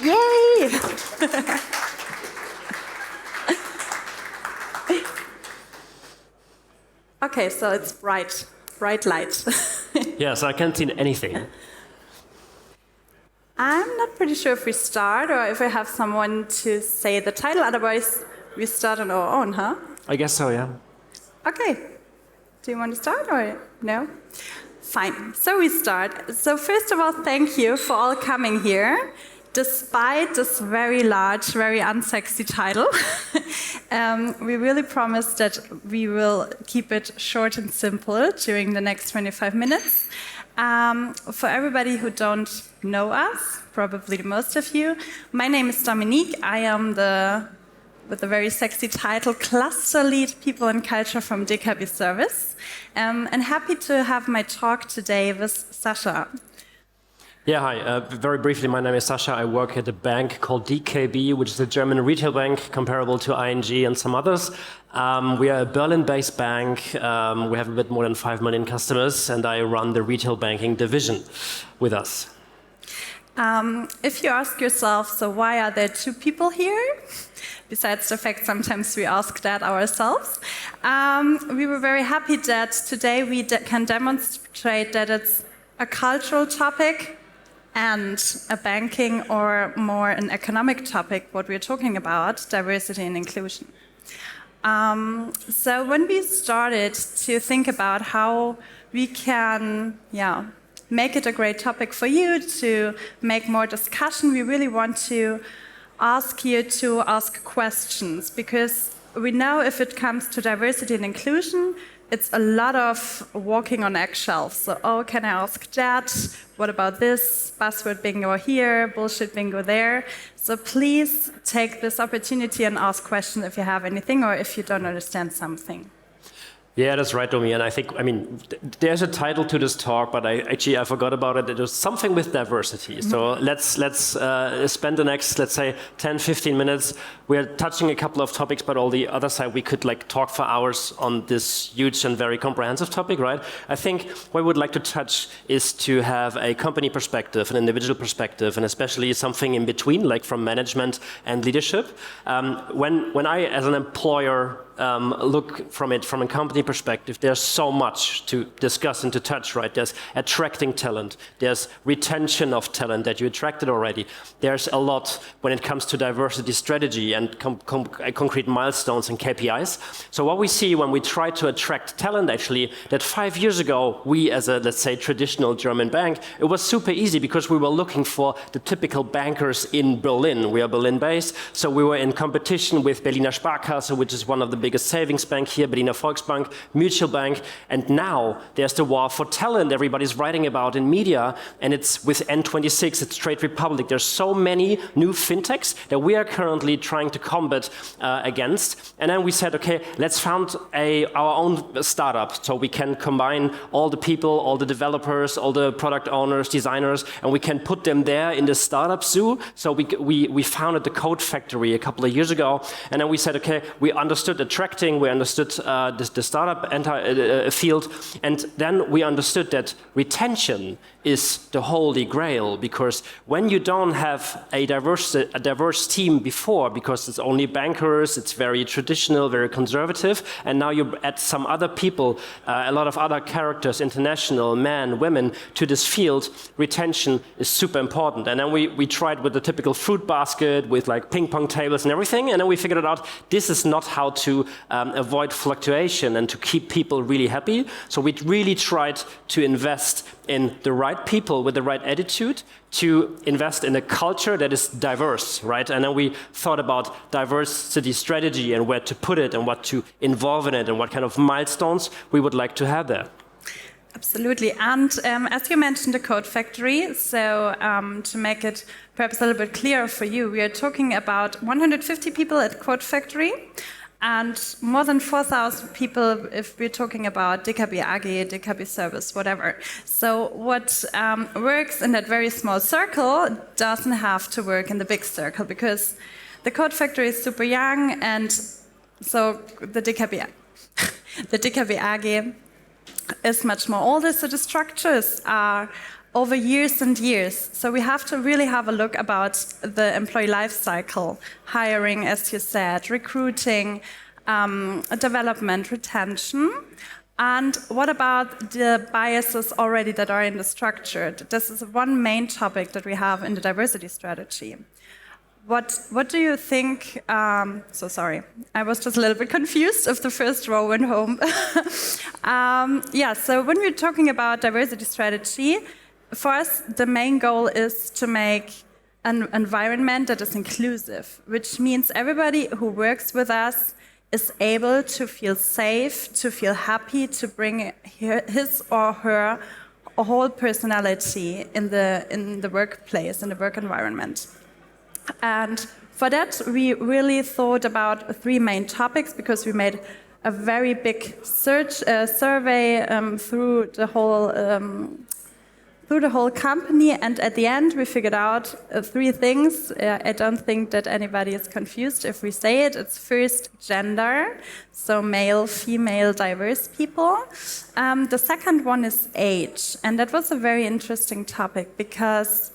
Yay! Okay, so it's bright light. Yes, I can't see anything. I'm not pretty sure if we start or if we have someone to say the title, otherwise we start on our own, huh? I guess so, yeah. Okay. Do you want to start or no? Fine. So we start. So first of all, thank you for all coming here, despite this very large, very unsexy title. We really promise that we will keep it short and simple during the next 25 minutes. For everybody who don't know us, probably most of you, my name is Dominique. I am with a very sexy title, Cluster Lead People and Culture from DKB Service. And happy to have my talk today with Sascha. Yeah, hi. Very briefly, my name is Sascha. I work at a bank called DKB, which is a German retail bank comparable to ING and some others. We are a Berlin-based bank. We have a bit more than 5 million customers, and I run the retail banking division with us. If you ask yourself, so why are there two people here? Besides the fact sometimes we ask that ourselves. We were very happy that today we can demonstrate that it's a cultural topic and a banking or more an economic topic, what we're talking about, diversity and inclusion. So when we started to think about how we can, make it a great topic for you to make more discussion, we really want to ask you to ask questions, because we know if it comes to diversity and inclusion, it's a lot of walking on eggshells. So, can I ask that? What about this? Buzzword bingo here, bullshit bingo there. So please take this opportunity and ask questions if you have anything or if you don't understand something. Yeah, that's right, Domi. And I think, there's a title to this talk, but I forgot about it. It was something with diversity. Mm-hmm. So let's spend the next, let's say, 10, 15 minutes. We're touching a couple of topics, but on the other side, we could talk for hours on this huge and very comprehensive topic, right? I think what we would like to touch is to have a company perspective, an individual perspective, and especially something in between, like from management and leadership. When I, as an employer, look from it from a company perspective, there's so much to discuss and to touch, right? There's attracting talent, there's retention of talent that you attracted already. There's a lot when it comes to diversity strategy and concrete milestones and KPIs. So what we see when we try to attract talent, actually, that 5 years ago, we as a, let's say, traditional German bank, it was super easy because we were looking for the typical bankers in Berlin. We are Berlin-based, so we were in competition with Berliner Sparkasse, which is one of the biggest savings bank here, Berliner Volksbank, Mutual Bank, and now there's the war for talent everybody's writing about in media, and it's with N26, it's Trade Republic. There's so many new fintechs that we are currently trying to combat against. And then we said, okay, let's found our own startup so we can combine all the people, all the developers, all the product owners, designers, and we can put them there in the startup zoo. So we founded the Code Factory a couple of years ago, and then we said, okay, we understood attracting, we understood the startup field, and then we understood that retention is the holy grail, because when you don't have a diverse team before, because it's only bankers, it's very traditional, very conservative, and now you add some other people, a lot of other characters, international, men, women, to this field, retention is super important. And then we tried with the typical fruit basket, with ping pong tables and everything, and then we figured out this is not how to avoid fluctuation and to keep people really happy. So we really tried to invest in the right people with the right attitude, to invest in a culture that is diverse, right? And then we thought about diversity strategy and where to put it and what to involve in it and what kind of milestones we would like to have there. Absolutely. And as you mentioned, the Code Factory, so to make it perhaps a little bit clearer for you, we are talking about 150 people at Code Factory, and more than 4,000 people if we're talking about DKB AG, DKB Service, whatever. So what works in that very small circle doesn't have to work in the big circle, because the Code Factory is super young, and so the DKB AG is much more older, so the structures are over years and years. So we have to really have a look about the employee life cycle, hiring, as you said, recruiting, development, retention. And what about the biases already that are in the structure? This is one main topic that we have in the diversity strategy. What do you think? So sorry, I was just a little bit confused if the first row went home. So when we're talking about diversity strategy, for us, the main goal is to make an environment that is inclusive, which means everybody who works with us is able to feel safe, to feel happy, to bring his or her whole personality in the workplace, in the work environment. And for that, we really thought about 3 main topics, because we made a very big survey through the whole company, and at the end we figured out 3 things. I don't think that anybody is confused if we say it. It's first, gender, so male, female, diverse people. The second one is age, and that was a very interesting topic, because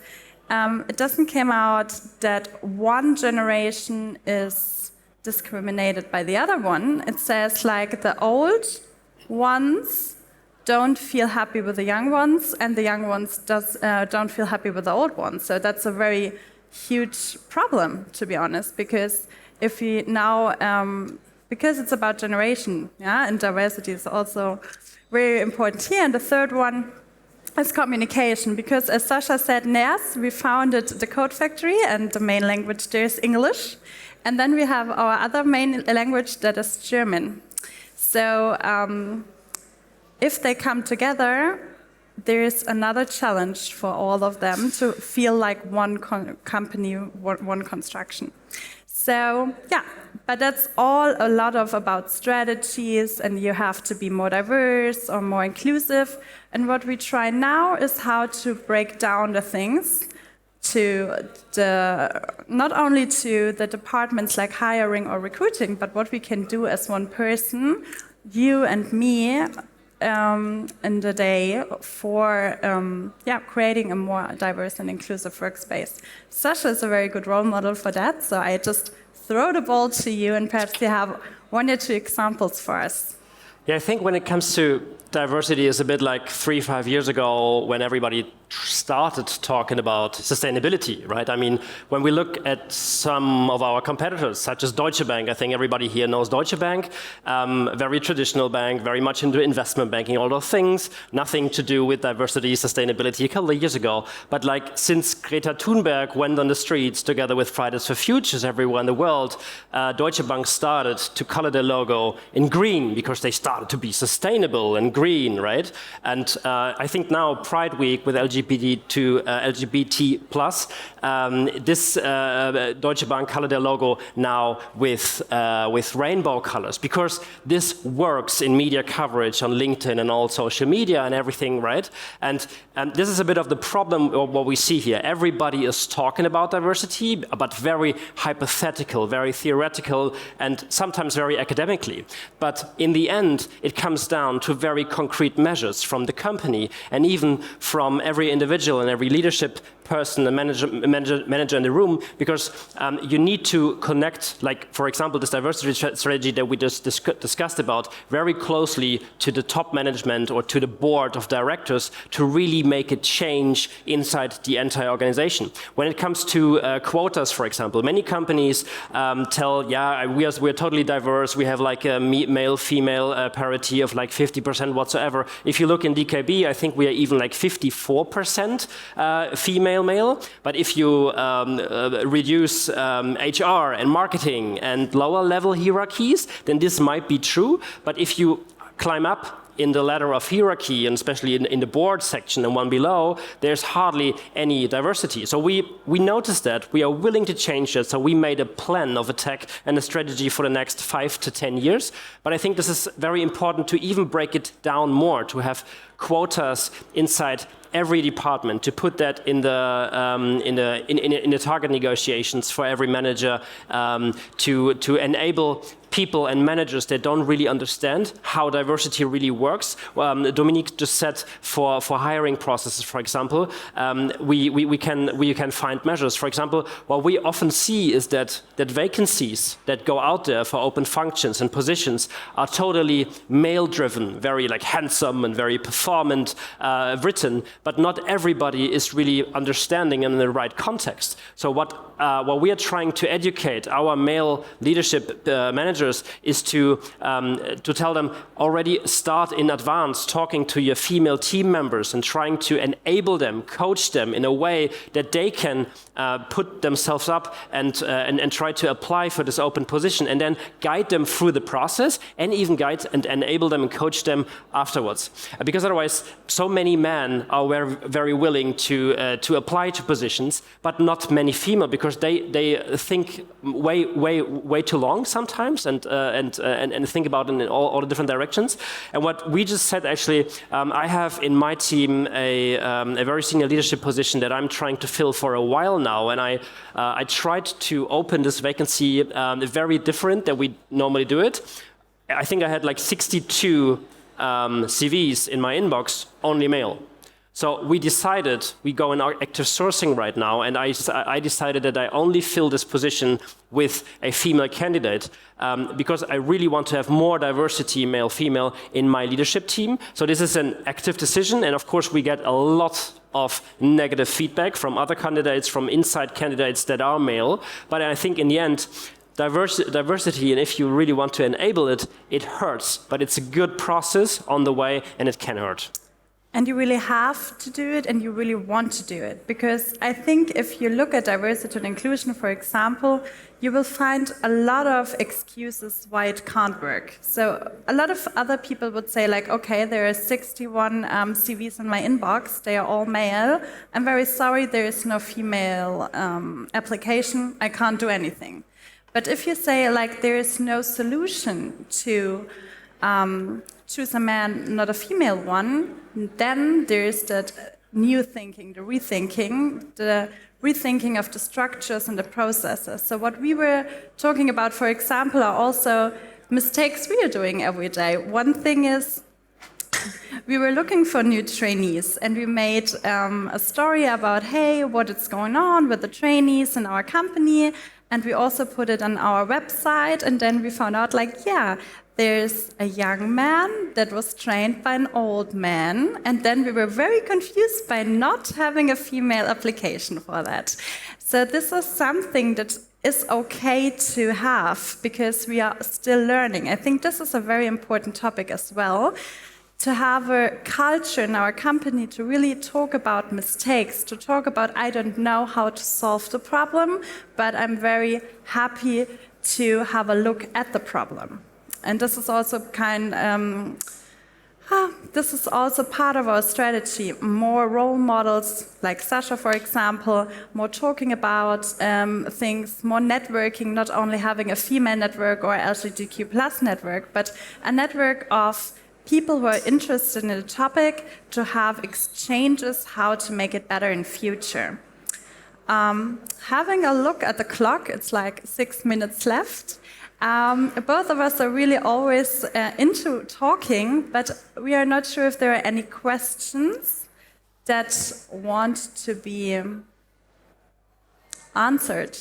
it doesn't come out that one generation is discriminated by the other one. It says like the old ones don't feel happy with the young ones, and the young ones don't feel happy with the old ones. So that's a very huge problem, to be honest, because if we now, because it's about generation, and diversity is also very important here. And the third one is communication, because as Sascha said, NERS, we founded the Code Factory, and the main language there is English. And then we have our other main language that is German. So if they come together, there is another challenge for all of them to feel like one company, one construction. So but that's all a lot of about strategies, and you have to be more diverse or more inclusive. And what we try now is how to break down the things to not only to the departments like hiring or recruiting, but what we can do as one person, you and me, in the day for creating a more diverse and inclusive workspace. Sascha is a very good role model for that, so I just throw the ball to you, and perhaps you have 1 or 2 examples for us. Yeah, I think when it comes to diversity, it's a bit like 3-5 years ago when everybody started talking about sustainability, right? I mean, when we look at some of our competitors, such as Deutsche Bank, I think everybody here knows Deutsche Bank, very traditional bank, very much into investment banking, all those things, nothing to do with diversity, sustainability a couple of years ago. But like since Greta Thunberg went on the streets together with Fridays for Futures everywhere in the world, Deutsche Bank started to color their logo in green because they started to be sustainable and green, right? And I think now Pride Week with LGBT plus, this Deutsche Bank colored their logo now with rainbow colors, because this works in media coverage on LinkedIn and all social media and everything, right? And this is a bit of the problem of what we see here. Everybody is talking about diversity, but very hypothetical, very theoretical, and sometimes very academically. But in the end, it comes down to very concrete measures from the company, and even from every individual and every leadership person and manager in the room, because you need to connect, like, for example, this diversity strategy that we just discussed about, very closely to the top management or to the board of directors to really make a change inside the entire organization. When it comes to quotas, for example, many companies tell, we're totally diverse, we have like a male-female parity of like 50% whatsoever. If you look in DKB, I think we are even like 54% female-male, but if you reduce HR and marketing and lower level hierarchies, then this might be true. But if you climb up in the ladder of hierarchy, and especially in the board section and one below, there's hardly any diversity. So we noticed that, we are willing to change that, so we made a plan of attack and a strategy for the next 5 to 10 years. But I think this is very important to even break it down more, to have quotas inside every department, to put that in the target negotiations for every manager, to enable people and managers that don't really understand how diversity really works. Dominique just said for hiring processes, for example, we can find measures. For example, what we often see is that vacancies that go out there for open functions and positions are totally male-driven, very like handsome and very performant written, but not everybody is really understanding in the right context. So what we are trying to educate our male leadership managers is to tell them already start in advance talking to your female team members and trying to enable them, coach them in a way that they can put themselves up and try to apply for this open position, and then guide them through the process and even guide and enable them and coach them afterwards. Because otherwise, so many men are very willing to apply to positions, but not many female, because they think way too long sometimes and think about it in all the different directions. And what we just said, actually, I have in my team a very senior leadership position that I'm trying to fill for a while now, and I tried to open this vacancy very different than we normally do it. I think I had like 62 CVs in my inbox, only male. So we decided, we go in our active sourcing right now, and I decided that I only fill this position with a female candidate because I really want to have more diversity, male-female, in my leadership team. So this is an active decision, and of course we get a lot of negative feedback from other candidates, from inside candidates that are male. But I think in the end, diversity, and if you really want to enable it, it hurts. But it's a good process on the way, and it can hurt. And you really have to do it, and you really want to do it. Because I think if you look at diversity and inclusion, for example, you will find a lot of excuses why it can't work. So a lot of other people would say, like, okay, there are 61 CVs in my inbox, they are all male. I'm very sorry, there is no female application, I can't do anything. But if you say, like, there is no solution to choose a man, not a female one, then there is that new thinking, the rethinking of the structures and the processes. So what we were talking about, for example, are also mistakes we are doing every day. One thing is, we were looking for new trainees, and we made a story about, hey, what is going on with the trainees in our company, and we also put it on our website, and then we found out, like, yeah, there's a young man that was trained by an old man, and then we were very confused by not having a female application for that. So this is something that is okay to have, because we are still learning. I think this is a very important topic as well, to have a culture in our company to really talk about mistakes, to talk about, I don't know how to solve the problem, but I'm very happy to have a look at the problem. And this is also this is also part of our strategy. More role models, like Sascha, for example, more talking about things, more networking, not only having a female network or LGBTQ+ network, but a network of people who are interested in the topic to have exchanges how to make it better in future. Having a look at the clock, it's like 6 minutes left. Both of us are really always into talking, but we are not sure if there are any questions that want to be answered.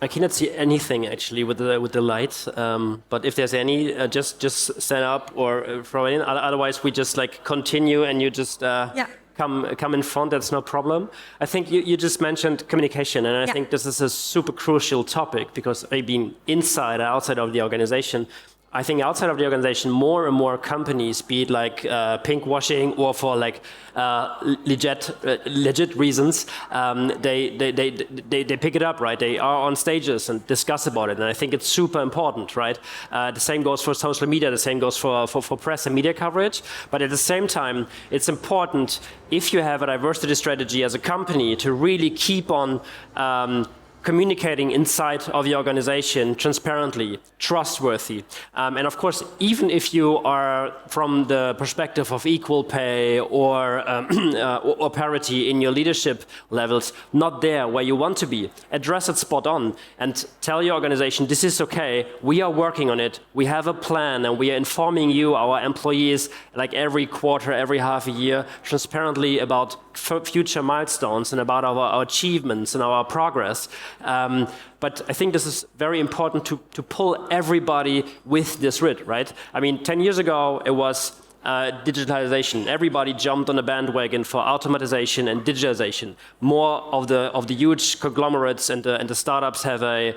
I cannot see anything actually with the light, but if there's any, just set up or throw it in. Otherwise, we just like continue, and you just come in front. That's no problem. I think you just mentioned communication, and I think this is a super crucial topic, because being inside or outside of the organization, I think outside of the organization, more and more companies, be it like pinkwashing or for like legit reasons, they pick it up, right? They are on stages and discuss about it, and I think it's super important, right? The same goes for social media, the same goes for press and media coverage. But at the same time, it's important, if you have a diversity strategy as a company, to really keep on communicating inside of the organization transparently, trustworthy. And of course, even if you are from the perspective of equal pay or parity in your leadership levels, not there where you want to be, address it spot on and tell your organization, this is okay, we are working on it, we have a plan, and we are informing you, our employees, like every quarter, every half a year, transparently about future milestones and about our achievements and our progress. But I think this is very important to pull everybody with this grid, right? I mean, 10 years ago, it was digitalization. Everybody jumped on the bandwagon for automatization and digitalization. More of the huge conglomerates and the startups have a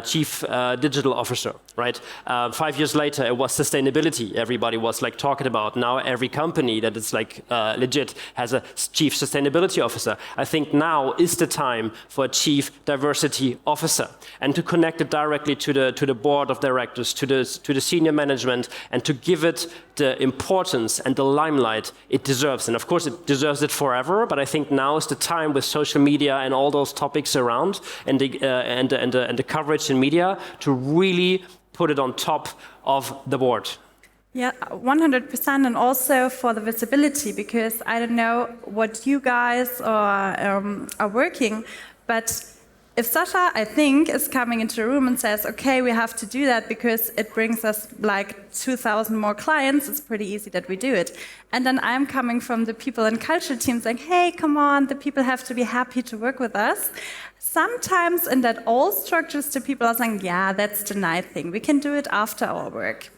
chief digital officer, right? 5 years later, it was sustainability. Everybody was like talking about. Now every company that is like legit has a chief sustainability officer. I think now is the time for a chief diversity officer, and to connect it directly to the board of directors, to the senior management, and to give it the importance and the limelight it deserves. And of course, it deserves it forever. But I think now is the time, with social media and all those topics around, and the coverage in media, to really put it on top of the board. Yeah, 100%, and also for the visibility, because I don't know what you guys are working, but if Sascha, I think, is coming into the room and says, okay, we have to do that because it brings us like 2,000 more clients, it's pretty easy that we do it. And then I'm coming from the people and culture team saying, hey, come on, the people have to be happy to work with us. Sometimes in that old structures, the people are saying, yeah, that's the nice thing. We can do it after our work.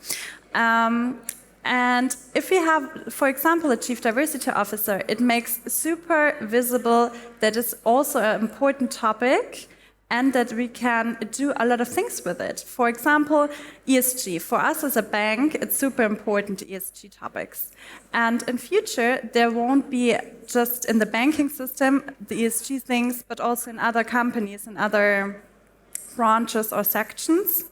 And if we have, for example, a chief diversity officer, it makes super visible that it's also an important topic and that we can do a lot of things with it. For example, ESG. For us as a bank, it's super important, ESG topics. And in future, there won't be just in the banking system, the ESG things, but also in other companies and other branches or sections.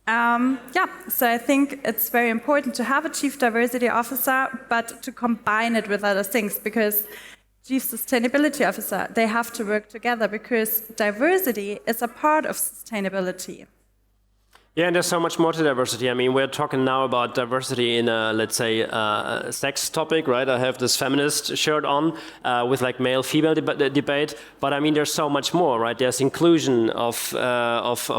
So I think it's very important to have a chief diversity officer, but to combine it with other things, because chief sustainability officer, they have to work together, because diversity is a part of sustainability. Yeah, and there's so much more to diversity. I mean, we're talking now about diversity in a, let's say, sex topic, right? I have this feminist shirt on with like male-female debate, but I mean, there's so much more, right? There's inclusion of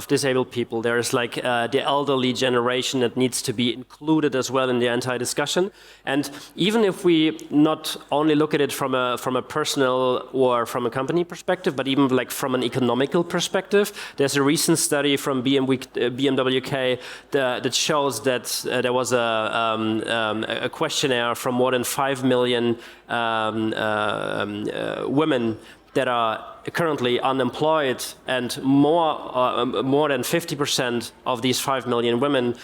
disabled people. There's like the elderly generation that needs to be included as well in the entire discussion. And even if we not only look at it from a personal or from a company perspective, but even like from an economical perspective, there's a recent study from BMW UK that shows that there was a questionnaire from more than 5 million women that are currently unemployed, and more than 50% of these 5 million women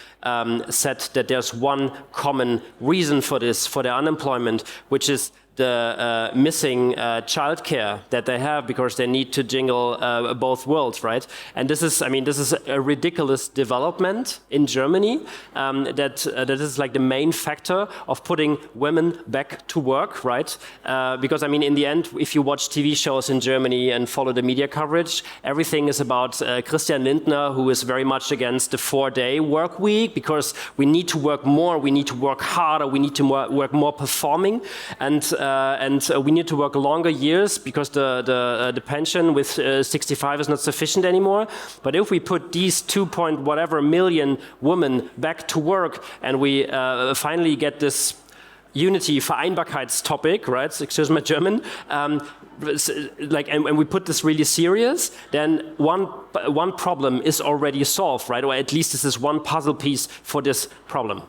said that there's one common reason for this, for their unemployment, which is the missing childcare that they have, because they need to jingle both worlds, right? And this is a ridiculous development in Germany. That is like the main factor of putting women back to work, right? Because I mean, in the end, if you watch TV shows in Germany and follow the media coverage, everything is about Christian Lindner, who is very much against the 4-day work week, because we need to work more, we need to work harder, we need to work more performing, and we need to work longer years, because the pension with 65 is not sufficient anymore. But if we put these 2.whatever million women back to work, and we finally get this unity Vereinbarkeitstopic, right? Excuse my German. And we put this really serious, then one problem is already solved, right? Or at least this is one puzzle piece for this problem.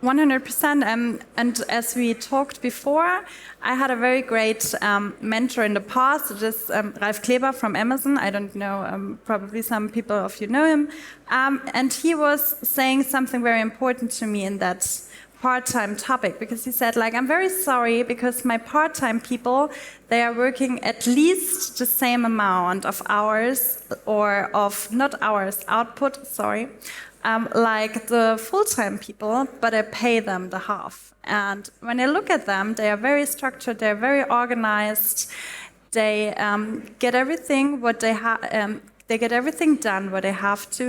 100%. And as we talked before, I had a very great mentor in the past. It is Ralf Kleber from Amazon. I don't know, probably some people of you know him. And he was saying something very important to me in that part-time topic, because he said, like, I'm very sorry, because my part-time people, they are working at least the same amount of hours, or of, not hours, output, sorry, like the full-time people, but I pay them the half. And when I look at them, they are very structured, they're very organized, they get everything what they get everything done what they have to.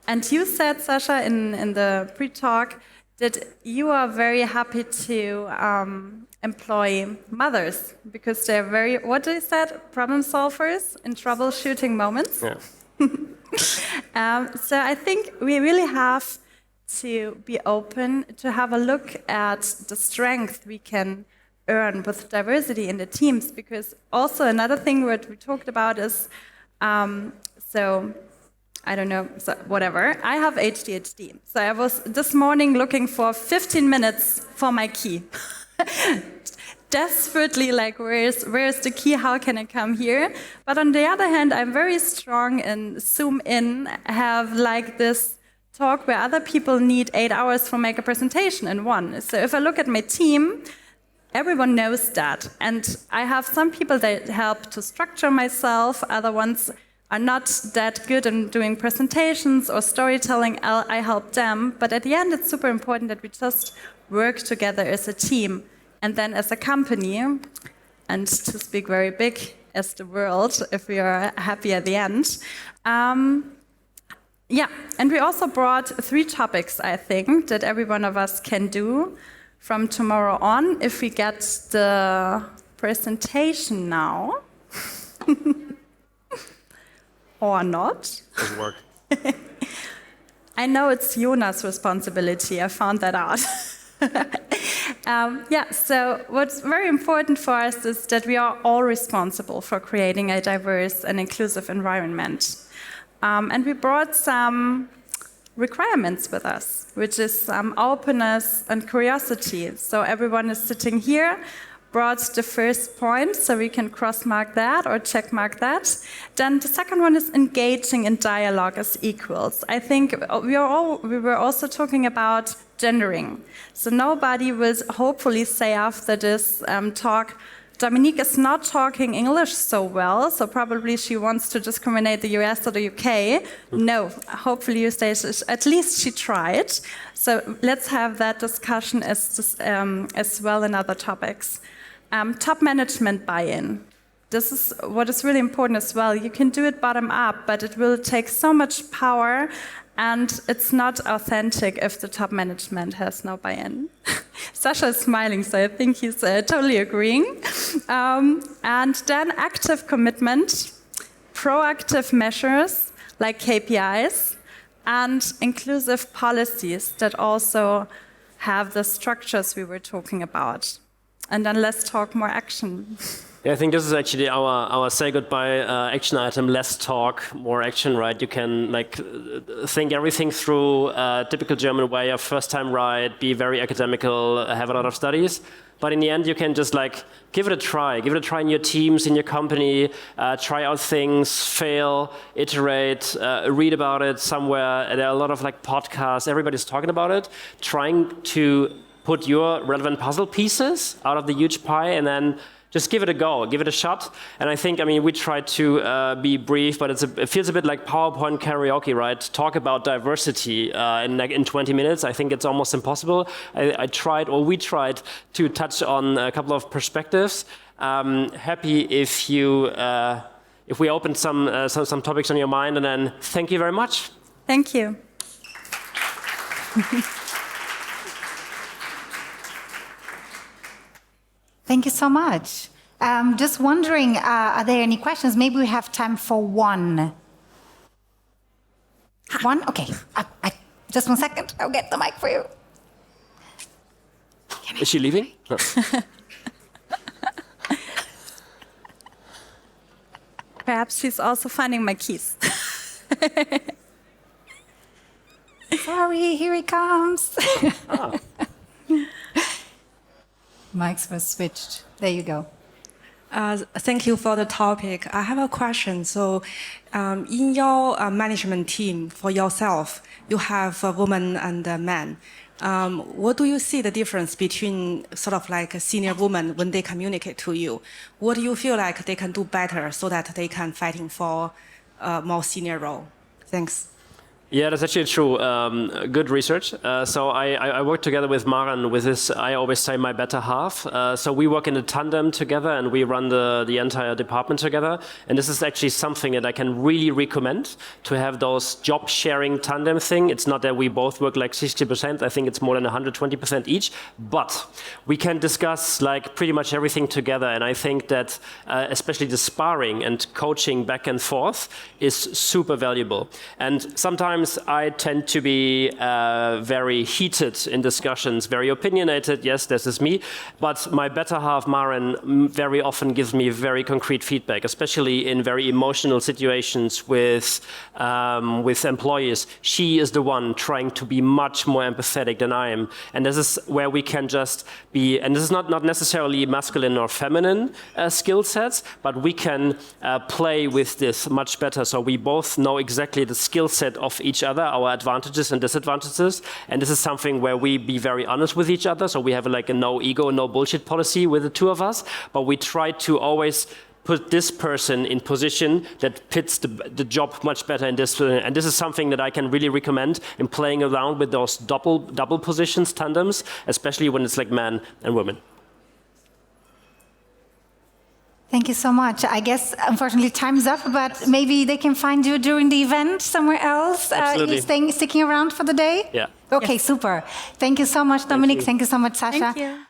And you said, Sascha, in the pre-talk that you are very happy to employ mothers because they're very, what they said, problem solvers in troubleshooting moments. Yeah. So I think we really have to be open to have a look at the strength we can earn with diversity in the teams, because also another thing what we talked about is, so I don't know, so whatever, I have ADHD. So I was this morning looking for 15 minutes for my key. Desperately, like, where's the key? How can I come here? But on the other hand, I'm very strong in Zoom in, have like this talk where other people need 8 hours for make a presentation in one. So if I look at my team, everyone knows that. And I have some people that help to structure myself, other ones are not that good in doing presentations or storytelling, I help them. But at the end, it's super important that we just work together as a team. And then as a company, and to speak very big as the world, if we are happy at the end. Yeah, and we also brought 3 topics, I think, that every one of us can do from tomorrow on, if we get the presentation now. Or not. Doesn't work. I know it's Jonas' responsibility, I found that out. Yeah, so what's very important for us is that we are all responsible for creating a diverse and inclusive environment. And we brought some requirements with us, which is openness and curiosity. So everyone is sitting here, brought the first point, so we can cross-mark that or check-mark that. Then the second one is engaging in dialogue as equals. I think we were also talking about gendering. So nobody will hopefully say after this talk, Dominique is not talking English so well, so probably she wants to discriminate the US or the UK. No, hopefully you say at least she tried. So let's have that discussion as well in other topics. Top management buy-in. This is what is really important as well. You can do it bottom up, but it will take so much power, and it's not authentic if the top management has no buy-in. Sascha is smiling, so I think he's totally agreeing. And then active commitment, proactive measures like KPIs, and inclusive policies that also have the structures we were talking about. And then let's talk more action. Yeah, I think this is actually our say goodbye action item. Less talk, more action, right? You can like think everything through, typical German way of first time right, be very academical, have a lot of studies. But in the end, you can just like give it a try. Give it a try in your teams, in your company, try out things, fail, iterate, read about it somewhere. There are a lot of like podcasts, everybody's talking about it, trying to put your relevant puzzle pieces out of the huge pie and then just give it a go, give it a shot. And I think, I mean, we try to be brief, but it feels a bit like PowerPoint karaoke, right? Talk about diversity in 20 minutes. I think it's almost impossible. We tried to touch on a couple of perspectives. Happy if we open some topics on your mind, and then thank you very much. Thank you. Thank you so much. Just wondering, are there any questions? Maybe we have time for one. One? Okay. Just 1 second. I'll get the mic for you. Is she leaving? No. Perhaps she's also finding my keys. Sorry, here he comes. Ah. Mics were switched. There you go. Thank you for the topic. I have a question. So, in your management team for yourself, you have a woman and a man. What do you see the difference between sort of like a senior woman when they communicate to you? What do you feel like they can do better so that they can fighting for a more senior role? Thanks. Yeah, that's actually true. Good research. So I work together with Maren with this, I always say, my better half. So we work in a tandem together and we run the entire department together. And this is actually something that I can really recommend, to have those job sharing tandem thing. It's not that we both work like 60%. I think it's more than 120% each. But we can discuss like pretty much everything together. And I think that especially the sparring and coaching back and forth is super valuable. And sometimes I tend to be very heated in discussions, very opinionated. Yes, this is me. But my better half, Maren, very often gives me very concrete feedback, especially in very emotional situations with employees. She is the one trying to be much more empathetic than I am. And this is where we can just be, and this is not necessarily masculine or feminine skill sets, but we can play with this much better. So we both know exactly the skill set of each other, our advantages and disadvantages. And this is something where we be very honest with each other. So we have like a no ego, no bullshit policy with the two of us, but we try to always put this person in position that fits the job much better in this. And this is something that I can really recommend in playing around with those double positions, tandems, especially when it's like man and woman. Thank you so much. I guess, unfortunately, time's up, but maybe they can find you during the event somewhere else. You're sticking around for the day? Yeah. Okay, yes. Super. Thank you so much, Dominique. Thank you so much, Sascha. Thank you.